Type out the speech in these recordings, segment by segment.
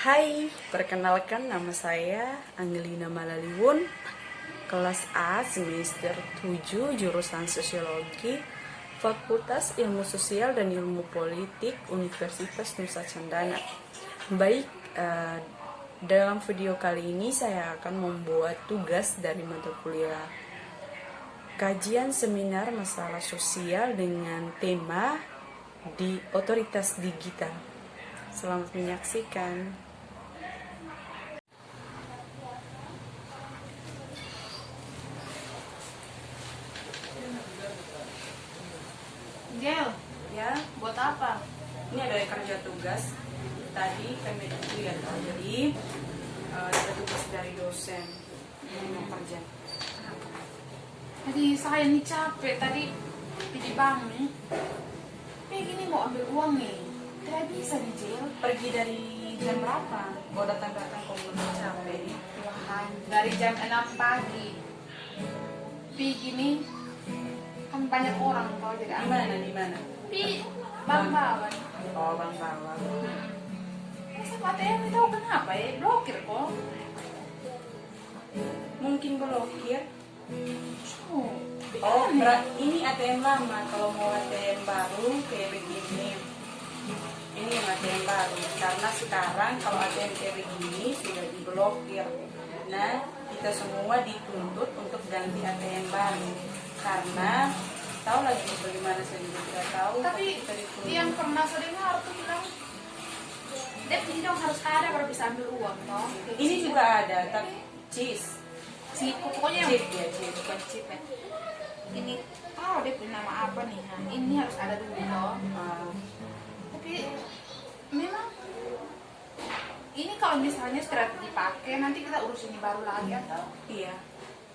Hai, perkenalkan nama saya Angelina Malaliwun, kelas A semester 7 jurusan Sosiologi, Fakultas Ilmu Sosial dan Ilmu Politik Universitas Nusa Cendana. Baik, dalam video kali ini saya akan membuat tugas dari mata kuliah kajian seminar masalah sosial dengan tema di otoritas digital. Selamat menyaksikan. Gel, Ya, buat apa? ini ada kerja tugas. Tadi kami lihat, jadi ada tugas dari dosen yang mau kerja. Tadi saya nih capek, tadi pergi bank nih. Kayak gini mau ambil uang nih. Tidak bisa nih, Gel. Pergi dari jam berapa? Kau datang-datang kau belum capek nih. Tuhan, dari jam 6 pagi. Pergi nih, kan banyak orang kalau jadi Di mana? Di mana? Di Bang Bawan. Oh, Bang Bawang. Masa ATM itu kenapa ya? Blokir kok. Mungkin blokir. Oh, Ini ATM lama. Kalau mau ATM baru kayak begini. Ini yang ATM baru. Karena sekarang kalau ATM kayak begini sudah diblokir. Nah, kita semua dituntut untuk ganti ATM baru. Karena tahu lagi bagaimana saya juga tidak tahu. tapi kita dituntut. yang pernah saya dengar tuh bilang, Dep, ini dong harus ada baru bisa ambil uang, toh. Ini juga ada, tapi cheese. Chip, pokoknya Chip ya, chip. bukan chip ya. Ini tahu dia punya nama apa nih? Nah, ini harus ada dulu toh. Tapi memang ini kalau misalnya sudah dipakai nanti kita urus ini baru lagi atau? Iya.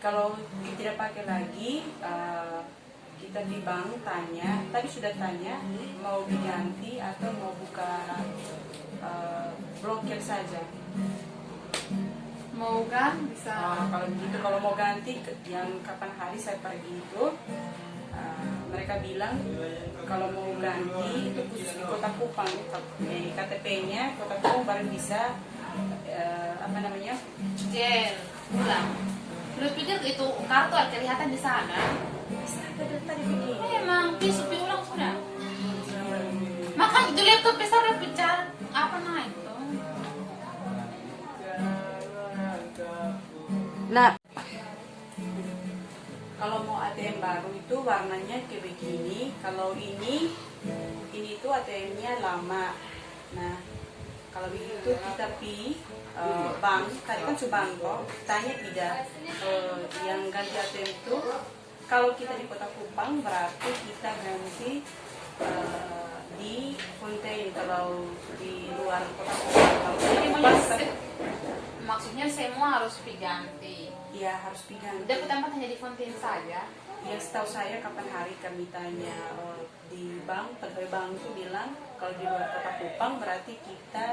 Kalau tidak pakai lagi, kita di bank tanya, tadi sudah tanya mau diganti atau mau buka blokir saja. Mau kan bisa. Kalau begitu, kalau mau ganti, yang kapan hari saya pergi itu, mereka bilang kalau mau ganti itu khusus di Kota Kupang, KTP-nya Kota Kupang baru bisa Gel, pulang. Lu pikir itu kartu kelihatan di sana? tadi begini. Memang pisau ulang sudah. Makanya itu laptop besar udah pecah apa naik tuh? Nah, kalau mau ATM baru itu warnanya kayak begini. Kalau ini itu ATM-nya lama. Nah, kalau begitu kita pi bank, tadi kan Subangko, tanya tidak yang ganti ATM itu. Kalau kita di Kota Kupang berarti kita ganti di Fontaine. Kalau di luar Kota Kupang, kalau di Kupang, Maksudnya semua harus diganti. ya harus diganti. Dia tempat hanya di Fontaine saja. Ya, setahu saya kapan hari kami tanya di bank, pegawai bank itu bilang kalau di luar Kota Kupang berarti kita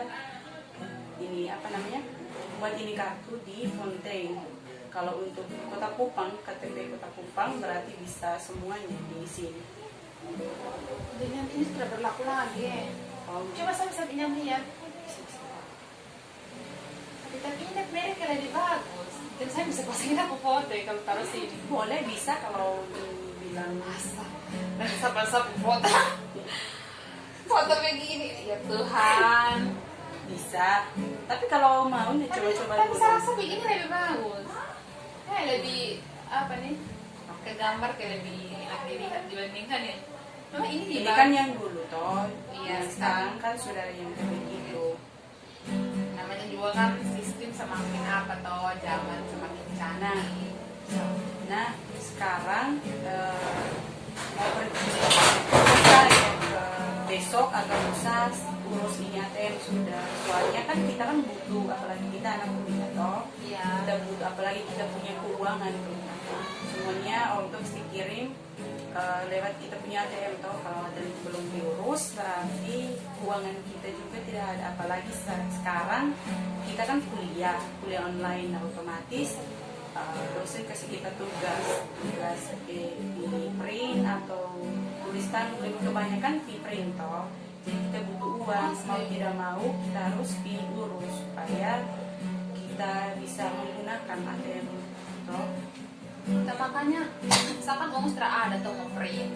buat ini kartu di Fontaine. Kalau untuk Kota Kupang, KTP Kota Kupang berarti bisa semuanya di sini. Jadi nanti ini sudah berlaku lagi. Coba saya bisa pinjam lihat. Tapi ini merek lebih bagus. Dan saya bisa pasangin aku foto ya kalau taruh sini. Boleh, bisa kalau bilang Masa? Dan siapa foto? Foto begini. Ya Tuhan. bisa. Tapi kalau mau nih coba-coba Tapi dulu. saya rasa begini lebih bagus. Lebih apa nih? Ke gambar kayak lebih enak dilihat dibandingkan ya. Memang ini Ini kan yang dulu toh. Iya, Yang sekarang kan sudah yang kayak begitu. namanya juga kan sistem semakin apa toh, zaman semakin canggih. Nah, sekarang mau pergi bisa ya, besok atau lusa urus ini ATM sudah. Soalnya kan kita kan butuh, apalagi kita anak kuliah toh. Iya. Kita butuh, apalagi kita punya keuangan tuh. Semuanya untuk dikirim lewat kita punya ATM toh. Kalau ada yang belum diurus berarti keuangan kita juga tidak ada. Apalagi sekarang kita kan kuliah online, otomatis dosen kasih kita tugas di print atau tulisan, kebanyakan di print toh. Jadi kita butuh uang. kebutuhan, mau tidak mau kita harus pilih urus supaya kita bisa menggunakan ATM. Toh? Nah, makanya saya kan ngomong setelah ada atau nge-print,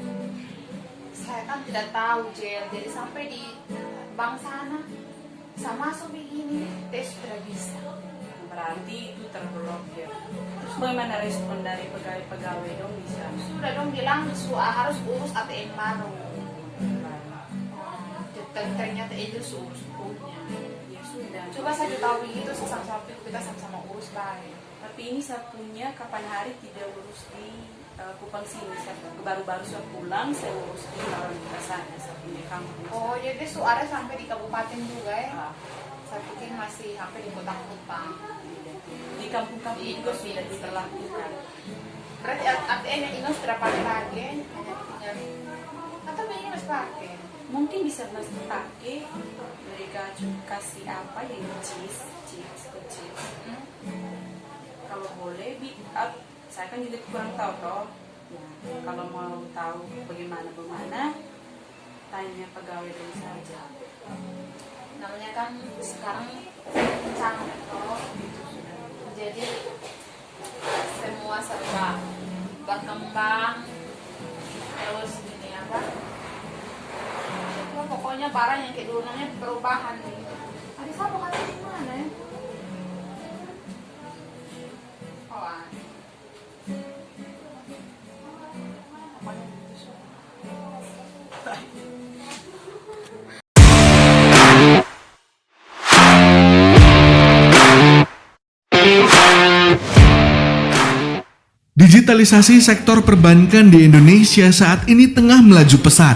saya kan tidak tahu jadi sampai di bank sana saya masuk begini tes sudah bisa. Berarti itu terblokir. Terus bagaimana respon dari pegawai dong bisa? Sudah dong bilang harus urus ATM baru. Ternyata itu urus punya. Ya sudah. Coba saya tahu begitu, sama-sama kita sama-sama urus baik. Tapi ini saya punya kapan hari tidak urus di Kupang sini. Baru-baru saya pulang, saya urus di Marawita sana, saya punya kampung. Oh, jadi ada sampai di kabupaten juga ya? Ah, Saya pikir masih sampai di kota Kupang. di kampung-kampung juga sudah diberlakukan. Berarti ATM yang ini sudah pakai lagi, hanya tinggal atau ini harus pakai? Mungkin bisa masih pakai, mereka kasih apa yang chips kecil. Kalau boleh saya kan juga kurang tahu toh. Nah, kalau mau tahu bagaimana tanya pegawai dulu saja. Namanya kan sekarang canggih toh, jadi semua serba berkembang, terus ini apa? Pokoknya barang yang kayak dulu namanya perubahan nih. Ada sama kan di mana ya? Oh, ada. Digitalisasi sektor perbankan di Indonesia saat ini tengah melaju pesat.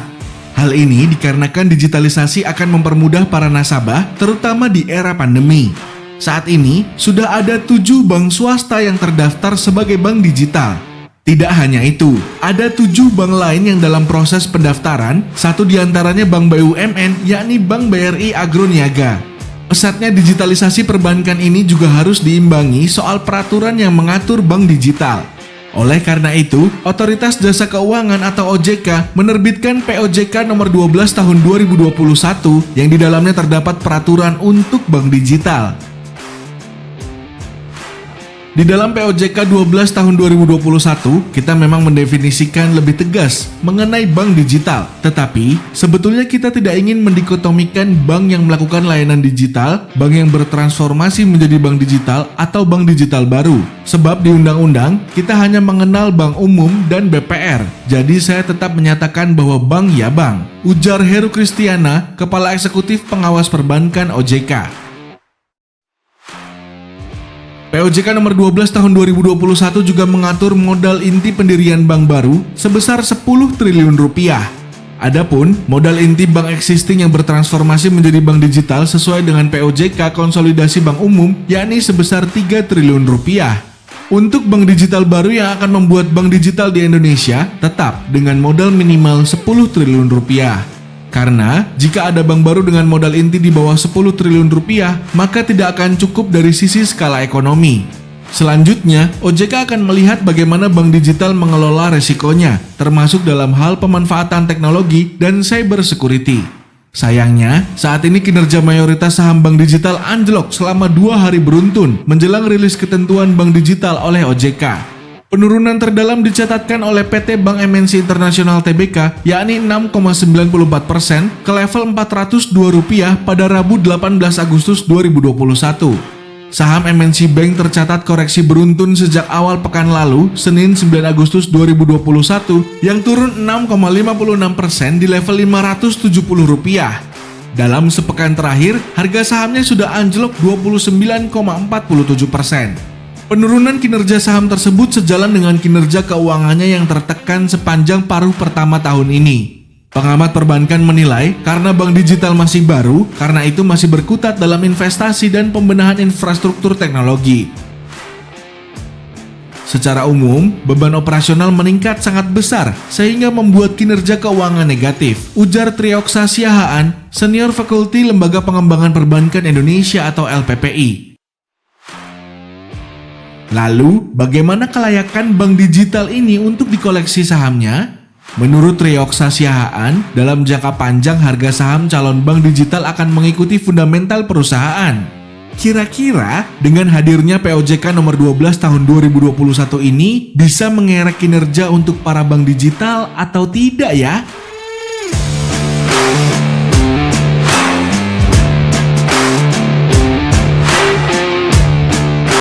Hal ini dikarenakan digitalisasi akan mempermudah para nasabah, terutama di era pandemi. Saat ini, sudah ada 7 bank swasta yang terdaftar sebagai bank digital. Tidak hanya itu, ada 7 bank lain yang dalam proses pendaftaran, satu diantaranya Bank BUMN, yakni Bank BRI Agroniaga. Pesatnya digitalisasi perbankan ini juga harus diimbangi soal peraturan yang mengatur bank digital. Oleh karena itu, Otoritas Jasa Keuangan atau OJK menerbitkan POJK nomor 12 tahun 2021 yang di dalamnya terdapat peraturan untuk bank digital. Di dalam POJK 12 tahun 2021, kita memang mendefinisikan lebih tegas mengenai bank digital. Tetapi, sebetulnya kita tidak ingin mendikotomikan bank yang melakukan layanan digital, bank yang bertransformasi menjadi bank digital, atau bank digital baru. Sebab di undang-undang, kita hanya mengenal bank umum dan BPR. Jadi saya tetap menyatakan bahwa bank ya bank. Ujar Heru Kristiana, Kepala Eksekutif Pengawas Perbankan OJK. POJK nomor 12 tahun 2021 juga mengatur modal inti pendirian bank baru sebesar 10 triliun rupiah. Adapun modal inti bank existing yang bertransformasi menjadi bank digital sesuai dengan POJK konsolidasi bank umum yakni sebesar 3 triliun rupiah. Untuk bank digital baru yang akan membuat bank digital di Indonesia tetap dengan modal minimal 10 triliun rupiah. Karena jika ada bank baru dengan modal inti di bawah 10 triliun rupiah, maka tidak akan cukup dari sisi skala ekonomi. Selanjutnya, OJK akan melihat bagaimana bank digital mengelola resikonya, termasuk dalam hal pemanfaatan teknologi dan cyber security. Sayangnya, saat ini kinerja mayoritas saham bank digital anjlok selama 2 hari beruntun menjelang rilis ketentuan bank digital oleh OJK. Penurunan terdalam dicatatkan oleh PT Bank MNC Internasional Tbk, yakni 6,94% ke level Rp402 pada Rabu 18 Agustus 2021. Saham MNC Bank tercatat koreksi beruntun sejak awal pekan lalu, Senin 9 Agustus 2021, yang turun 6,56% di level Rp570. Dalam sepekan terakhir, harga sahamnya sudah anjlok 29,47%. Penurunan kinerja saham tersebut sejalan dengan kinerja keuangannya yang tertekan sepanjang paruh pertama tahun ini. Pengamat perbankan menilai karena bank digital masih baru, karena itu masih berkutat dalam investasi dan pembenahan infrastruktur teknologi. Secara umum, beban operasional meningkat sangat besar sehingga membuat kinerja keuangan negatif, ujar Trioksa Siahaan, Senior Fakulti Lembaga Pengembangan Perbankan Indonesia atau LPPI. Lalu, bagaimana kelayakan bank digital ini untuk dikoleksi sahamnya? Menurut Reoksa Siahaan, dalam jangka panjang harga saham calon bank digital akan mengikuti fundamental perusahaan. Kira-kira dengan hadirnya POJK nomor 12 tahun 2021 ini bisa mengerek kinerja untuk para bank digital atau tidak ya?